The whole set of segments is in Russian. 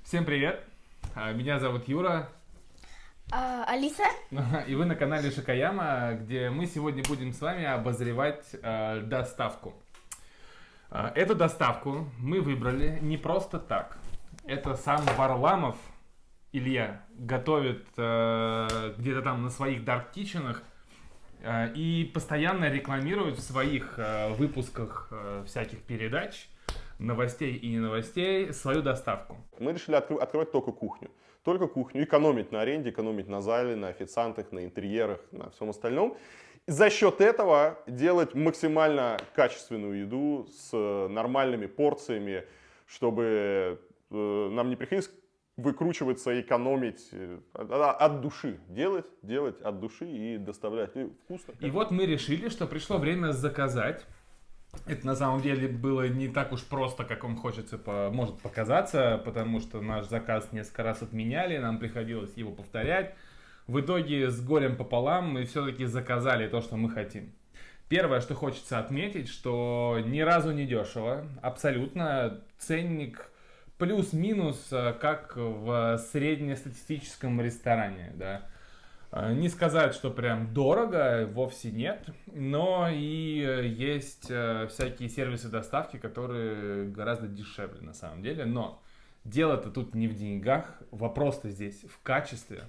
Всем привет! Меня зовут Юра, Алиса? и вы на канале Шикаяма, где мы сегодня будем с вами обозревать доставку. Эту доставку мы выбрали не просто так. Это сам Варламов Илья готовит где-то там на своих дарк-китченах и постоянно рекламирует в своих выпусках всяких передач, новостей и не новостей, свою доставку. Мы решили открывать только кухню, экономить на аренде, экономить на зале, на официантах, на интерьерах, на всем остальном. И за счет этого делать максимально качественную еду с нормальными порциями, чтобы нам не приходилось выкручиваться, экономить от души. Делать от души и доставлять. И вкусно. И вот мы решили, что пришло время заказать. Это на самом деле было не так уж просто, как вам хочется, может показаться, потому что наш заказ несколько раз отменяли, нам приходилось его повторять. В итоге с горем пополам мы все-таки заказали то, что мы хотим. Первое, что хочется отметить, что ни разу не дешево, абсолютно ценник плюс-минус, как в среднестатистическом ресторане, да. Не сказать, что прям дорого, вовсе нет, но и есть всякие сервисы доставки, которые гораздо дешевле на самом деле. Но дело-то тут не в деньгах, вопрос-то здесь в качестве.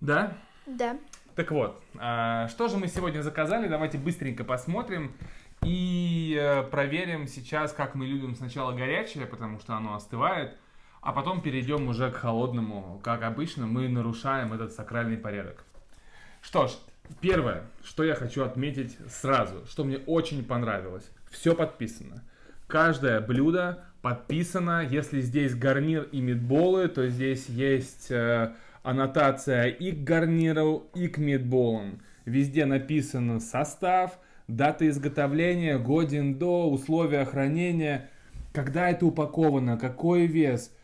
Да? Да. Так вот, что же мы сегодня заказали? Давайте быстренько посмотрим и проверим сейчас, как мы любим сначала горячее, потому что оно остывает. А потом перейдем уже к холодному. Как обычно, мы нарушаем этот сакральный порядок. Что ж, первое, что я хочу отметить сразу, что мне очень понравилось. Все подписано. Каждое блюдо подписано. Если здесь гарнир и митболы, то здесь есть аннотация и к гарниру, и к митболам. Везде написан состав, дата изготовления, годен до, условия хранения, когда это упаковано, какой вес.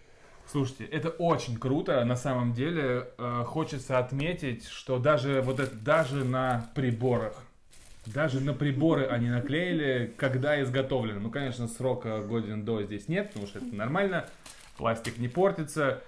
Слушайте, это очень круто, на самом деле. Хочется отметить, что даже на приборах, даже на приборы они наклеили, когда изготовлено. Ну, конечно, срока годен до здесь нет, потому что это нормально, пластик не портится.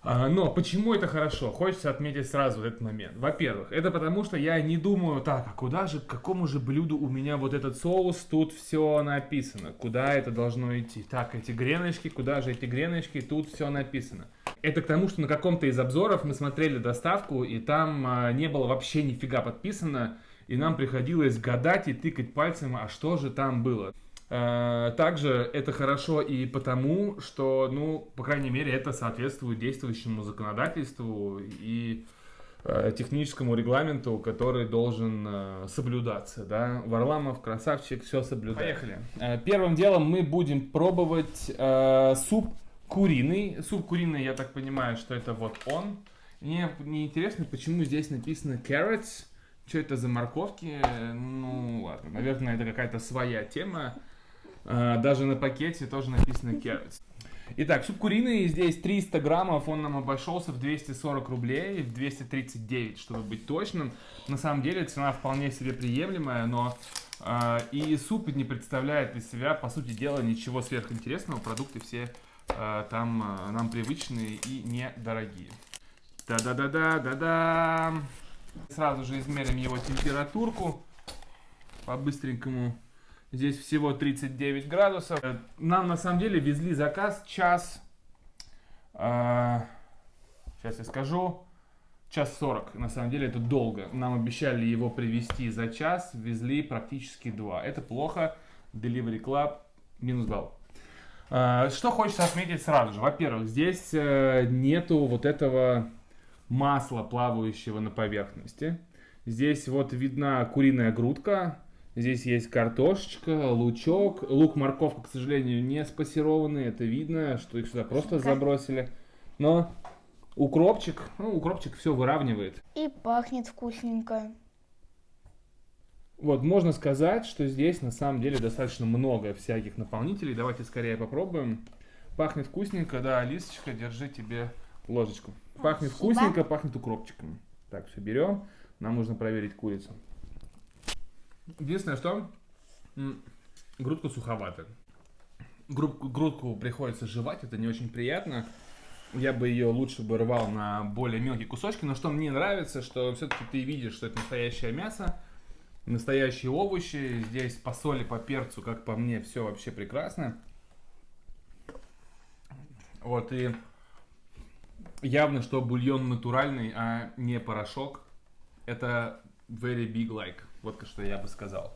Но почему это хорошо? Хочется отметить сразу этот момент. Во-первых, это потому, что я не думаю, так, а куда же, к какому же блюду у меня вот этот соус, тут все написано, куда это должно идти. Так, эти греночки, куда же эти греночки, тут все написано. Это к тому, что на каком-то из обзоров мы смотрели доставку, и там не было вообще нифига подписано, и нам приходилось гадать и тыкать пальцем, а что же там было. Также это хорошо и потому, что, ну, по крайней мере, это соответствует действующему законодательству и техническому регламенту, который должен соблюдаться, да. Варламов, красавчик, все соблюдает. Поехали. Первым делом мы будем пробовать суп куриный. Суп куриный, я так понимаю, что это вот он. Мне интересно, почему здесь написано carrots. Что это за морковки? Ну, ладно, наверное, это какая-то своя тема. Даже на пакете тоже написано carrots. Итак, суп куриный, здесь 300 граммов, он нам обошелся в 240 рублей, в 239, чтобы быть точным. На самом деле цена вполне себе приемлемая, но и суп не представляет из себя, по сути дела, ничего сверхинтересного. Продукты все там нам привычные и недорогие. Да-да-да-да-да-да. Сразу же измерим его температурку по-быстренькому. Здесь всего 39 градусов. Нам на самом деле везли заказ час. Сейчас я скажу. Час 40. На самом деле это долго. Нам обещали его привезти за час. Везли практически 2. Это плохо. Delivery Club минус балл. Что хочется отметить сразу же. Во-первых, здесь нету вот этого масла, плавающего на поверхности. Здесь вот видна куриная грудка. Здесь есть картошечка, лучок. Лук, морковка, к сожалению, не спассерованные. Это видно, что их сюда просто забросили. Но укропчик все выравнивает. И пахнет вкусненько. Вот, можно сказать, что здесь на самом деле достаточно много всяких наполнителей. Давайте скорее попробуем. Пахнет вкусненько, да, Алисочка, держи тебе ложечку. Пахнет вкусненько, пахнет укропчиком. Так, все берем. Нам нужно проверить курицу. Единственное, что грудка суховатая. грудку приходится жевать, это не очень приятно. Я бы ее лучше бы рвал на более мелкие кусочки, но что мне нравится, что все-таки ты видишь, что это настоящее мясо, настоящие овощи. Здесь по соли, по перцу, как по мне, все вообще прекрасно. Вот, и явно, что бульон натуральный, а не порошок. Это very big like. Вот что я бы сказал.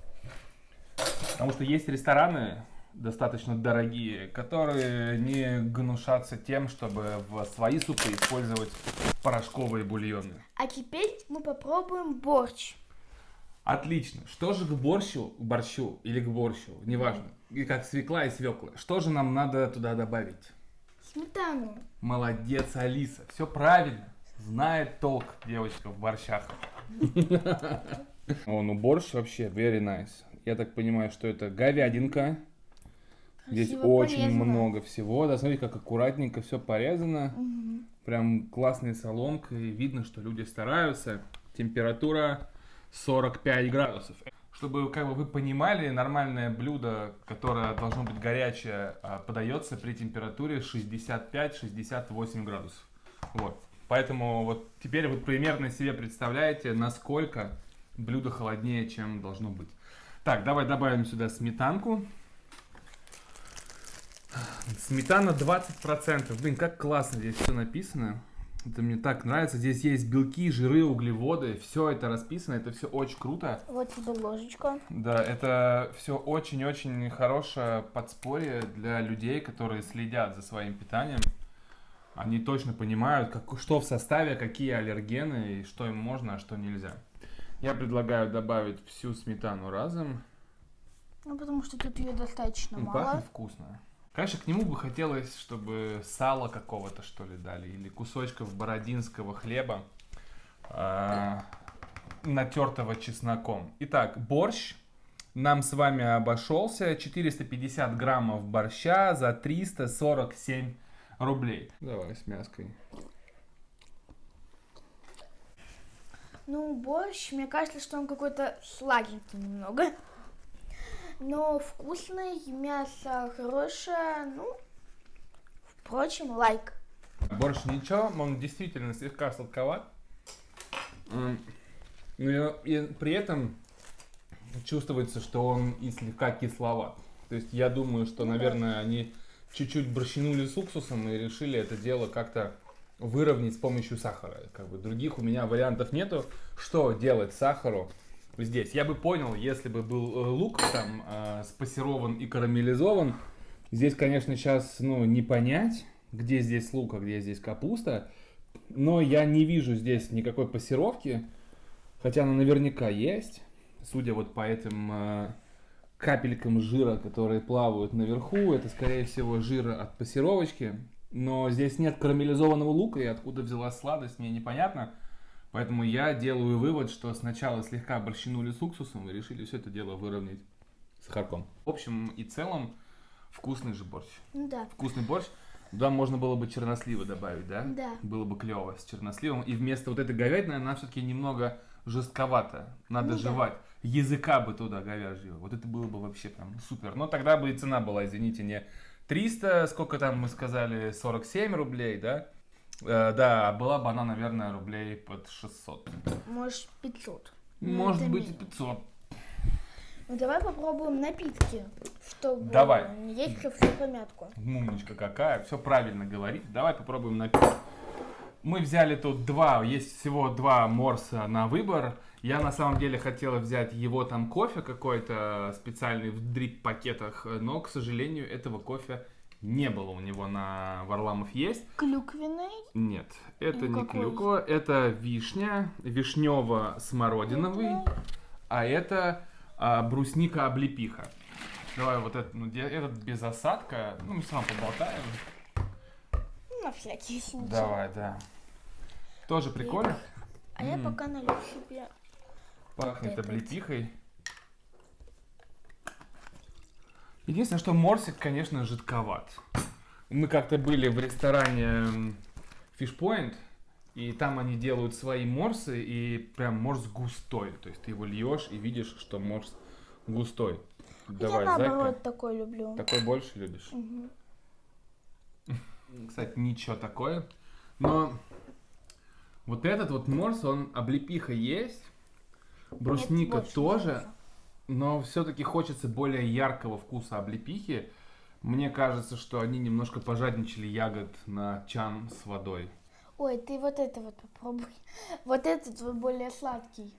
Потому что есть рестораны достаточно дорогие, которые не гнушатся тем, чтобы в свои супы использовать порошковые бульоны. А теперь мы попробуем борщ. Отлично. Что же к борщу или к борщу, неважно, и как свекла и свекла, что же нам надо туда добавить? Сметану. Молодец, Алиса, все правильно. Знает толк девочка в борщах. О, ну борщ вообще very nice. Я так понимаю, что это говядинка. Здесь Красиво очень порезано. много всего. Да, смотрите, как аккуратненько все порезано. Мгм. Прям классная соломка. И видно, что люди стараются. Температура 45 градусов. Чтобы как бы вы понимали, нормальное блюдо, которое должно быть горячее, подается при температуре 65-68 градусов. Вот. Поэтому вот теперь вы примерно себе представляете, насколько блюдо холоднее, чем должно быть. Так, давай добавим сюда сметанку. Сметана 20%. Блин, как классно здесь все написано. Это мне так нравится. Здесь есть белки, жиры, углеводы. Все это расписано, это все очень круто. Вот тебе ложечка. Да, это все очень-очень хорошее подспорье для людей, которые следят за своим питанием. Они точно понимают, что в составе, какие аллергены, и что им можно, а что нельзя. Я предлагаю добавить всю сметану разом. Ну, потому что тут ее достаточно мало. Пахнет вкусно. Конечно, к нему бы хотелось, чтобы сала какого-то, что ли, дали. Или кусочков бородинского хлеба, натертого чесноком. Итак, борщ нам с вами обошелся. 450 граммов борща за 347 рублей. Давай с мяской. Ну, борщ, мне кажется, что он какой-то сладенький немного. Но вкусный, мясо хорошее, ну, впрочем, лайк. Борщ ничего, он действительно слегка сладковат. Но и при этом чувствуется, что он и слегка кисловат. То есть я думаю, что, наверное, они чуть-чуть борщинули с уксусом и решили это дело как-то выровнять с помощью сахара. Как бы других у меня вариантов нету, что делать сахару здесь. Я бы понял, если бы был лук там спассерован и карамелизован. Здесь, конечно, сейчас не понять, где здесь лук, а где здесь капуста. Но я не вижу здесь никакой пассеровки, хотя она наверняка есть. Судя вот по этим капелькам жира, которые плавают наверху, это, скорее всего, жир от пассеровочки. Но здесь нет карамелизованного лука, и откуда взялась сладость, мне непонятно. Поэтому я делаю вывод, что сначала слегка борщинули с уксусом и решили все это дело выровнять с сахарком. В общем и целом, вкусный же борщ. Да. Вкусный борщ. Туда можно было бы чернослива добавить, да? Да. Было бы клево с черносливом. И вместо вот этой говядины она все-таки немного жестковата. Надо Ну да. жевать. Языка бы туда говяжьего. Вот это было бы вообще прям супер. Но тогда бы и цена была, извините, не 300, сколько там мы сказали, 47 рублей, да? Да, была бы она, наверное, рублей под 600. Может, 500. Может это быть и минимум. 500. Ну, давай попробуем напитки, чтобы Давай. не есть все в помятку. Умничка какая, все правильно говорит. Давай попробуем напить. Мы взяли тут есть всего два морса на выбор. Я на самом деле хотела взять его там кофе какой-то специальный в дрип-пакетах, но, к сожалению, этого кофе не было у него на Варламов есть. Клюквенный. Нет, это не Какой? клюква, это вишня, вишнево-смородиновый, а это брусника-облепиха. Давай вот этот без осадка, мы с вами поболтаем. На всякий случай. Давай, да. Тоже прикольно. А я пока налью себе. Пахнет Вот этот. облепихой. Единственное, что морсик, конечно, жидковат. Мы как-то были в ресторане Fish Point, и там они делают свои морсы, и прям морс густой. То есть ты его льешь и видишь, что морс густой. Я Давай, наоборот зайка. такой люблю. Такой больше любишь? Мгм. Кстати, ничего такое. Но вот этот вот морс, он облепиха есть, брусника Мне больше тоже, нравится. но все-таки хочется более яркого вкуса облепихи. Мне кажется, что они немножко пожадничали ягод на чан с водой. Ой, ты вот это вот попробуй. Вот этот вот более сладкий.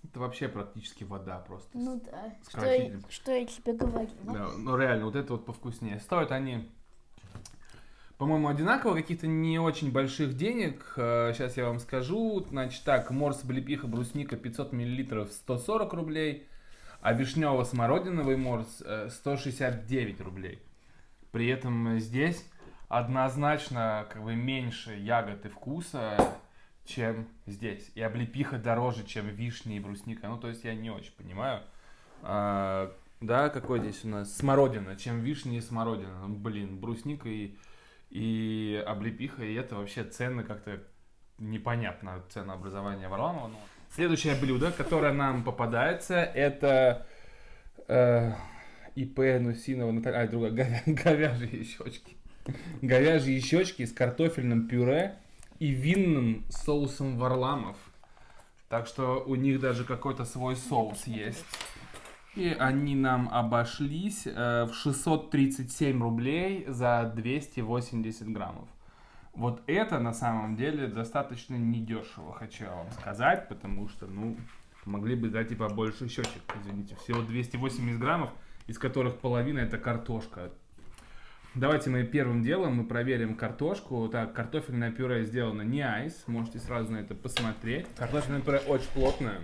Это вообще практически вода просто. Ну да. Скороститель. Что я тебе говорила. Да, ну реально, вот это вот повкуснее. Стоят они, по-моему, одинаково, каких-то не очень больших денег. Сейчас я вам скажу. Значит так, морс, облепиха, брусника 500 мл 140 рублей, а вишнево-смородиновый морс 169 рублей. При этом здесь однозначно как бы меньше ягод и вкуса, чем здесь. И облепиха дороже, чем вишня и брусника. Ну, то есть я не очень понимаю. Да, какой здесь у нас? Смородина. Чем вишня и смородина. Ну, блин, брусника и облепиха. И это вообще цены как-то непонятно. Ценообразование Варламова. Но... Следующее блюдо, которое нам попадается, это ИП Нусинова Наталья. Другая. Говяжьи щечки. Говяжьи щечки с картофельным пюре и винным соусом Варламов. Так что у них даже какой-то свой соус есть. И они нам обошлись в 637 рублей за 280 граммов. Вот это на самом деле достаточно недешево, хочу я вам сказать, потому что, ну, могли бы дать и побольше щечек, извините. Всего 280 граммов, из которых половина это картошка. Давайте мы первым делом мы проверим картошку. Так, картофельное пюре сделано не айс, можете сразу на это посмотреть. Картофельное пюре очень плотное,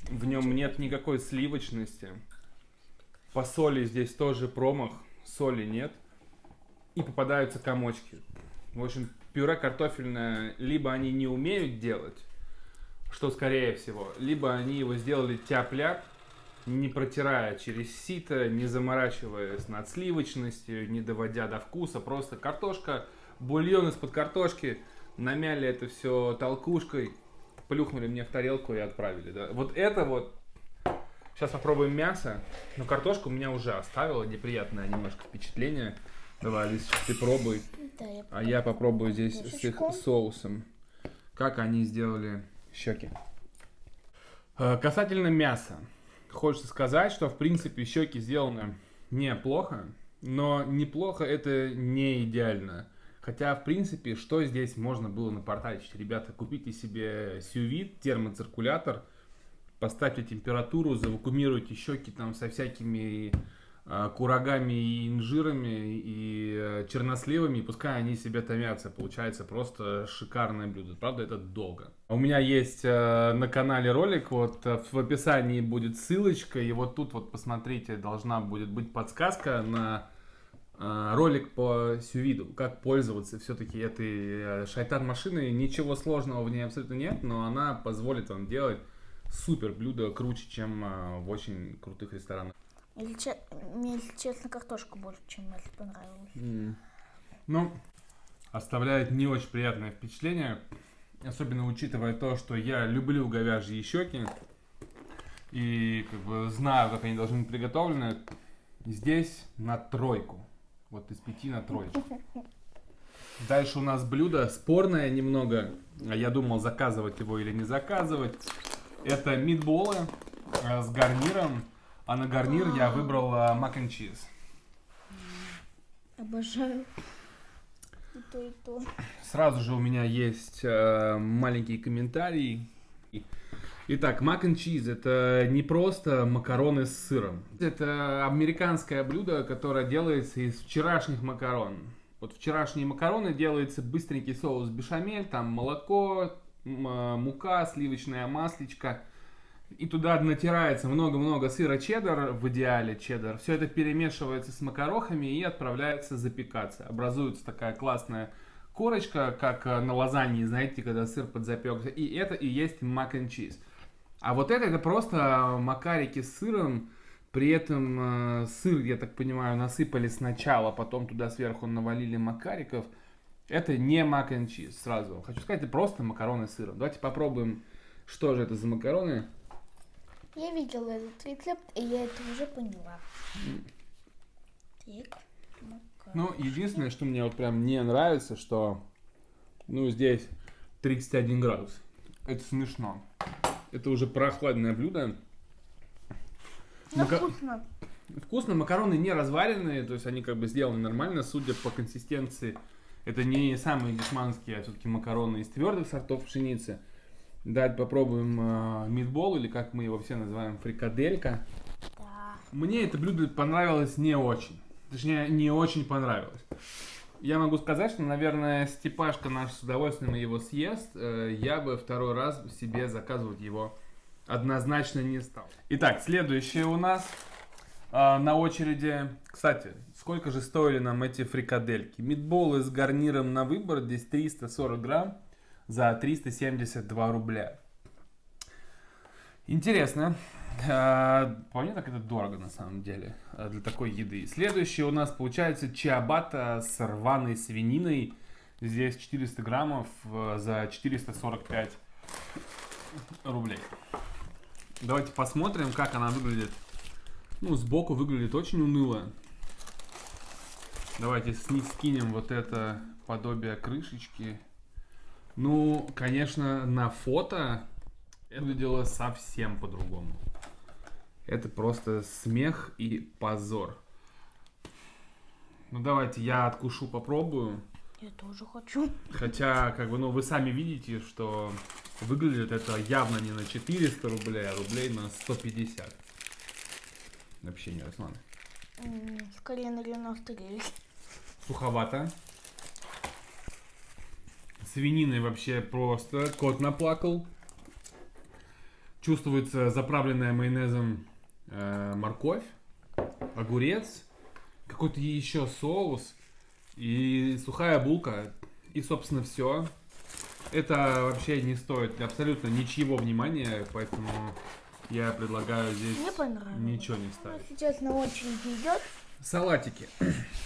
в нем нет никакой сливочности. По соли здесь тоже промах, соли нет. И попадаются комочки. В общем, пюре картофельное либо они не умеют делать, что скорее всего, либо они его сделали тяп-ляп, не протирая через сито, не заморачиваясь над сливочностью, не доводя до вкуса. Просто картошка, бульон из-под картошки, намяли это все толкушкой, плюхнули мне в тарелку и отправили. Да. Вот это вот. Сейчас попробуем мясо. Но картошка у меня уже оставила неприятное немножко впечатление. Давай, Алиса, ты пробуй. Да, я А я попробую здесь с их Ложечку. соусом. Как они сделали щеки. Касательно мяса. Хочется сказать, что в принципе щеки сделаны неплохо, но неплохо это не идеально. Хотя, в принципе, что здесь можно было напортачить? Ребята, купите себе сювид, термоциркулятор, поставьте температуру, завакуумируйте щеки там со всякими курагами и инжирами и черносливами, и пускай они себе томятся. Получается просто шикарное блюдо. Правда, это долго. У меня есть на канале ролик, вот в описании будет ссылочка, и вот тут вот посмотрите, должна будет быть подсказка на ролик по сювиду, как пользоваться все-таки этой шайтан-машиной. Ничего сложного в ней абсолютно нет, но она позволит вам делать супер блюдо круче, чем в очень крутых ресторанах. Мне, если честно, картошка больше, чем мясо понравилось. Ну, оставляет не очень приятное впечатление, особенно учитывая то, что я люблю говяжьи щеки и как бы знаю, как они должны быть приготовлены. Здесь на тройку. Вот из 5 на троечку. Дальше у нас блюдо спорное немного. Я думал, заказывать его или не заказывать. Это митболы с гарниром. А на гарнир я выбрал mac and cheese. Обожаю и то, и то. Сразу же у меня есть маленький комментарий. Итак, mac and cheese это не просто макароны с сыром. Это американское блюдо, которое делается из вчерашних макарон. Вот вчерашние макароны делается быстренький соус бешамель, там молоко, мука, сливочное масличко. И туда натирается много-много сыра чеддер, в идеале чеддер. Все это перемешивается с макарохами и отправляется запекаться. Образуется такая классная корочка, как на лазанье, знаете, когда сыр подзапекся. И это и есть mac and cheese. А вот это просто макарики с сыром. При этом сыр, я так понимаю, насыпали сначала, потом туда сверху навалили макариков. Это не mac and cheese, сразу хочу сказать, это просто макароны с сыром. Давайте попробуем, что же это за макароны. Я видела этот рецепт, и я это уже поняла. Так. Ну, единственное, что мне вот прям не нравится, что, ну, здесь 31 градус. Это смешно. Это уже прохладное блюдо. Ну, Мака- вкусно. Вкусно, макароны не разваренные, то есть они как бы сделаны нормально, судя по консистенции. Это не самые дешманские, а все-таки макароны из твердых сортов пшеницы. Давайте попробуем митбол, или как мы его все называем, фрикаделька. Да. Мне это блюдо понравилось не очень. Точнее, не очень понравилось. Я могу сказать, что, наверное, Степашка наш с удовольствием его съест. Я бы второй раз себе заказывать его однозначно не стал. Итак, следующее у нас на очереди. Кстати, сколько же стоили нам эти фрикадельки? Митболы с гарниром на выбор, здесь 340 грамм за 372 рубля. Интересно. Вполне так это дорого на самом деле для такой еды. Следующее у нас получается чиабатта с рваной свининой. Здесь 400 граммов за 445 рублей. Давайте посмотрим, как она выглядит. Ну, сбоку выглядит очень уныло. Давайте скинем вот это подобие крышечки. Ну, конечно, на фото это выглядело совсем по-другому. Это просто смех и позор. Ну, давайте я откушу, попробую. Я тоже хочу. Хотя, как бы, ну, вы сами видите, что выглядит это явно не на 400 рублей, а рублей на 150. Вообще не Руслан. Скорее на 99. Суховато. Свининой вообще просто кот наплакал. Чувствуется заправленная майонезом морковь, огурец, какой-то еще соус и сухая булка. И, собственно, все. Это вообще не стоит абсолютно ничьего внимания, поэтому я предлагаю здесь Мне понравилось. ничего не У нас ставить. сейчас на очереди идет. Салатики.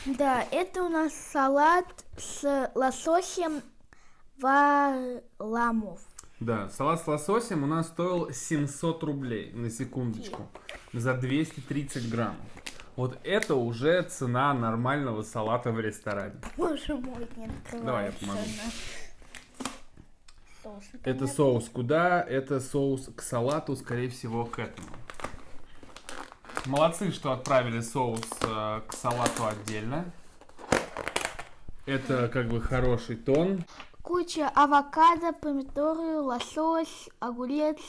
Да, это у нас салат с лососем варламов. Да, салат с лососем у нас стоил 700 рублей, на секундочку, за 230 граммов. Вот это уже цена нормального салата в ресторане. Боже мой, не открывается. Давай я помогу. Соус, Это наконец. соус куда? Это соус к салату, скорее всего, к этому. Молодцы, что отправили соус к салату отдельно. Это как бы хороший тон. Куча авокадо, помидоры, лосось, огурец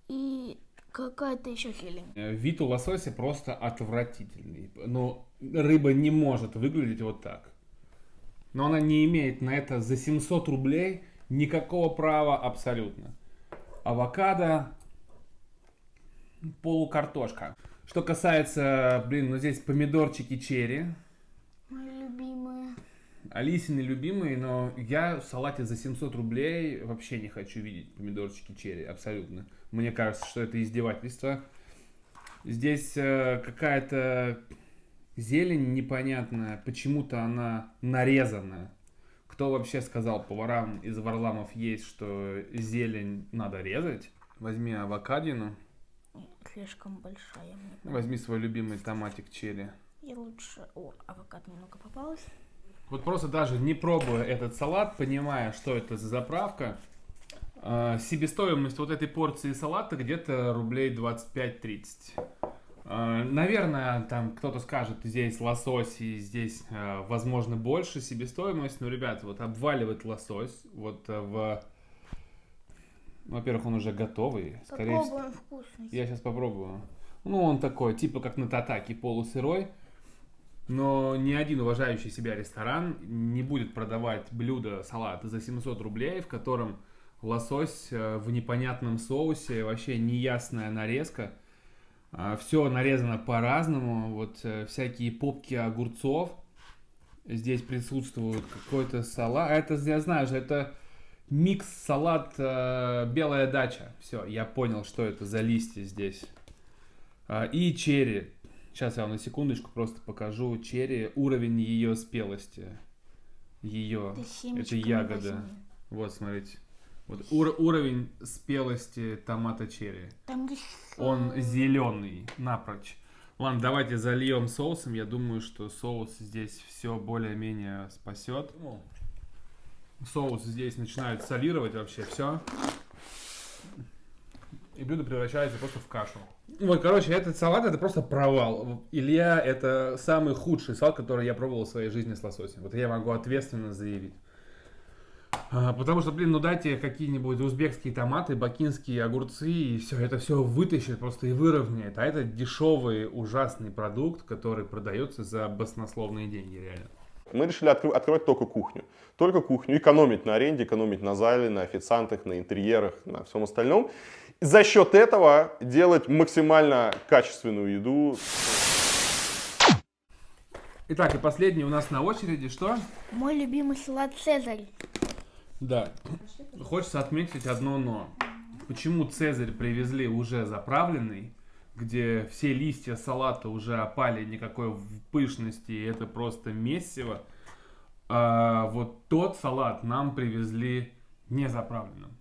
и какая-то еще зелень. Вид у лосося просто отвратительный. Но рыба не может выглядеть вот так. Но она не имеет на это за 700 рублей никакого права абсолютно. Авокадо, полукартошка. Что касается, ну здесь помидорчики черри. Мои любимые. Алисины любимые, но я в салате за 700 рублей вообще не хочу видеть помидорчики черри, абсолютно. Мне кажется, что это издевательство. Здесь какая-то зелень непонятная, почему-то она нарезанная. Кто вообще сказал поварам из Варламов есть, что зелень надо резать? Возьми авокадину, Слишком большая мне. возьми свой любимый томатик черри. Я лучше... О, авокадо немного попалось. Вот просто даже не пробуя этот салат, понимая, что это за заправка, себестоимость вот этой порции салата где-то рублей 25-30. Наверное, там кто-то скажет, здесь лосось и здесь, возможно, больше себестоимость. Но, ребята, вот обваливать лосось, вот во-первых, он уже готовый. Скорее всего, Попробуем вкусный. я сейчас попробую. Ну, он такой, типа как на татаке, полусырой. Но ни один уважающий себя ресторан не будет продавать блюдо салата за 700 рублей, в котором лосось в непонятном соусе, вообще неясная нарезка. Все нарезано по-разному, вот всякие попки огурцов. Здесь присутствует какой-то салат. Это, я знаю же, это микс салат белая дача. Все, я понял, что это за листья здесь. И черри. Сейчас я вам на секундочку просто покажу черри, уровень ее спелости. Ее, Ты это семечками ягода. возьми. Вот, смотрите. Вот уровень спелости томата черри. Там еще... Он зеленый напрочь. Ладно, давайте зальем соусом. Я думаю, что соус здесь все более-менее спасет. Соус здесь начинает солировать вообще все. И блюдо превращается просто в кашу. Вот, короче, этот салат это просто провал. Илья, это самый худший салат, который я пробовал в своей жизни с лососем. Вот я могу ответственно заявить. Потому что, блин, ну дайте какие-нибудь узбекские томаты, бакинские огурцы, и все, это все вытащит просто и выровняет. А это дешевый, ужасный продукт, который продается за баснословные деньги, реально. Мы решили открывать только кухню. Только кухню. Экономить на аренде, экономить на зале, на официантах, на интерьерах, на всем остальном. И за счет этого делать максимально качественную еду. Итак, и последний у нас на очереди что? Мой любимый салат Цезарь. Да. Хочется отметить одно но. Почему Цезарь привезли уже заправленный, где все листья салата уже опали, никакой пышности, и это просто месиво. А вот тот салат нам привезли не заправленным.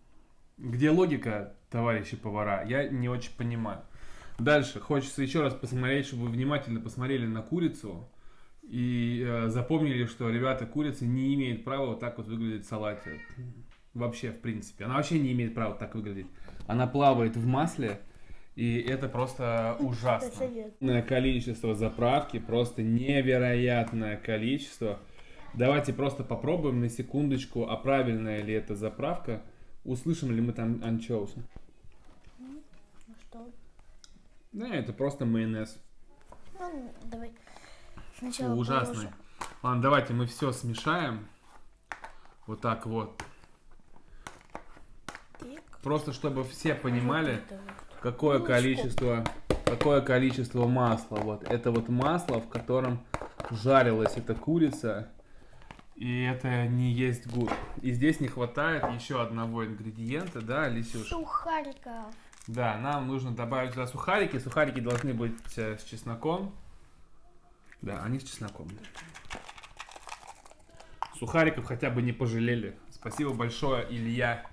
Где логика, товарищи повара, я не очень понимаю. Дальше хочется еще раз посмотреть, чтобы вы внимательно посмотрели на курицу и запомнили, что, ребята, курица не имеет права вот так вот выглядеть в салате. Вообще, в принципе. Она вообще не имеет права так выглядеть. Она плавает в масле, и это просто ужасно. Количество заправки, просто невероятное количество. Давайте просто попробуем на секундочку, а правильная ли это заправка. Услышим ли мы там анчоусы? Ну что? Да, это просто майонез. Ну, давай. Сначала Ужасный. положим. Ладно, давайте мы все смешаем. Вот так вот. Так. Просто чтобы все понимали, Вот это вот. какое количество масла. Вот это вот масло, в котором жарилась эта курица. И это не есть гуд. И здесь не хватает еще одного ингредиента, да, Лисюш? Сухариков. Да, нам нужно добавить сюда сухарики. Сухарики должны быть с чесноком. Да, они с чесноком. Сухариков хотя бы не пожалели. Спасибо большое, Илья,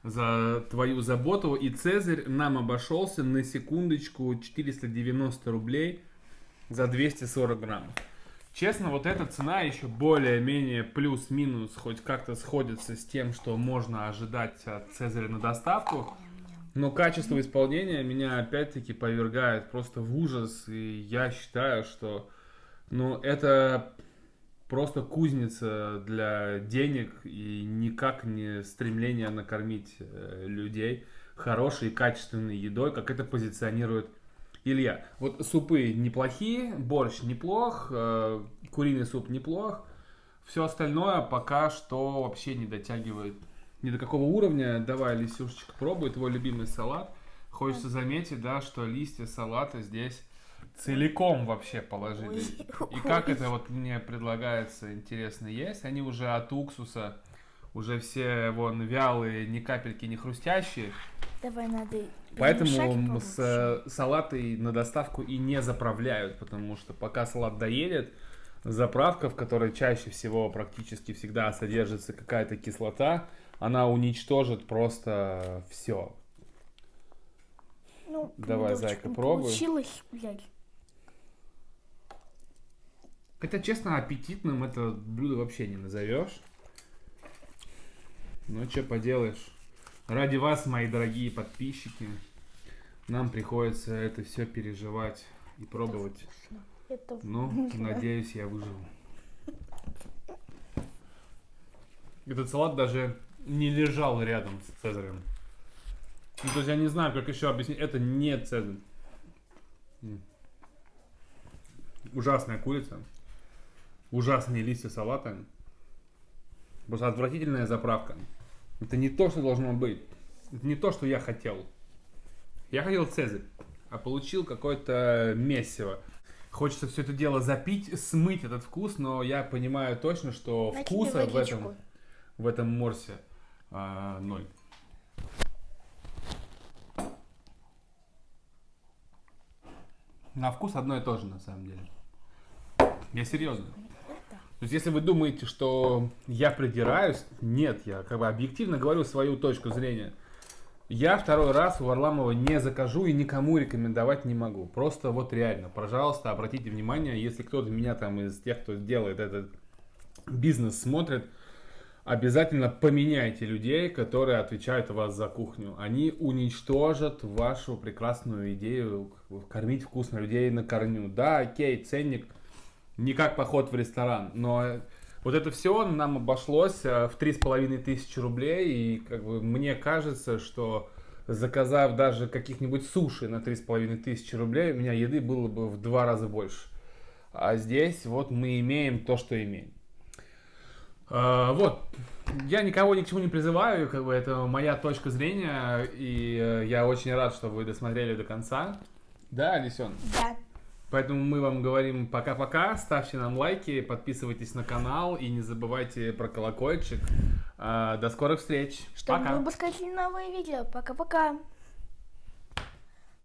за твою заботу. И Цезарь нам обошелся на секундочку 490 рублей за 240 граммов. Честно, вот эта цена еще более-менее плюс-минус хоть как-то сходится с тем, что можно ожидать от Цезаря на доставку. Но качество исполнения меня опять-таки повергает просто в ужас. И я считаю, что это просто кузница для денег и никак не стремление накормить людей хорошей и качественной едой, как это позиционирует Илья. Вот супы неплохие, борщ неплох, куриный суп неплох. Все остальное пока что вообще не дотягивает ни до какого уровня. Давай, Лисюшечка, пробуй твой любимый салат. Хочется заметить, да, что листья салата здесь целиком вообще положили. И как это вот мне предлагается интересно есть. Они уже от уксуса, уже все вон вялые, ни капельки не хрустящие. Давай надо. Поэтому салаты на доставку и не заправляют, потому что пока салат доедет, заправка, в которой чаще всего практически всегда содержится какая-то кислота, она уничтожит просто все. Ну, давай, зайка, пробуй. Получилось, блядь. Хотя, честно, аппетитным это блюдо вообще не назовешь. Ну, что поделаешь. Ради вас, мои дорогие подписчики, нам приходится это все переживать и пробовать. Ну, надеюсь, я выживу. Этот салат даже не лежал рядом с Цезарем. Ну, то есть я не знаю, как еще объяснить. Это не Цезарь. Ужасная курица. Ужасные листья салата. Просто отвратительная заправка. Это не то, что должно быть. Это не то, что я хотел. Я хотел Цезарь, а получил какое-то месиво. Хочется все это дело запить, смыть этот вкус, но я понимаю точно, что вкуса в этом морсе ноль. На вкус одно и то же, на самом деле. Я серьезно. То есть, если вы думаете, что я придираюсь, нет, я как бы объективно говорю свою точку зрения. Я второй раз у Варламова не закажу и никому рекомендовать не могу. Просто вот реально, пожалуйста, обратите внимание, если кто-то меня там из тех, кто делает этот бизнес, смотрит, обязательно поменяйте людей, которые отвечают у вас за кухню. Они уничтожат вашу прекрасную идею кормить вкусно людей на корню. Да, окей, ценник не как поход в ресторан, но вот это все нам обошлось в 3500 рублей, и как бы мне кажется, что заказав даже каких-нибудь суши на 3500 рублей, у меня еды было бы в 2 раза больше. А здесь вот мы имеем то, что имеем. Вот, я никого ни к чему не призываю, как бы это моя точка зрения, и я очень рад, что вы досмотрели до конца. Да, Алисен? Да. Поэтому мы вам говорим пока-пока, ставьте нам лайки, подписывайтесь на канал и не забывайте про колокольчик. До скорых встреч. Чтобы Пока. выпускать новые видео. Пока-пока.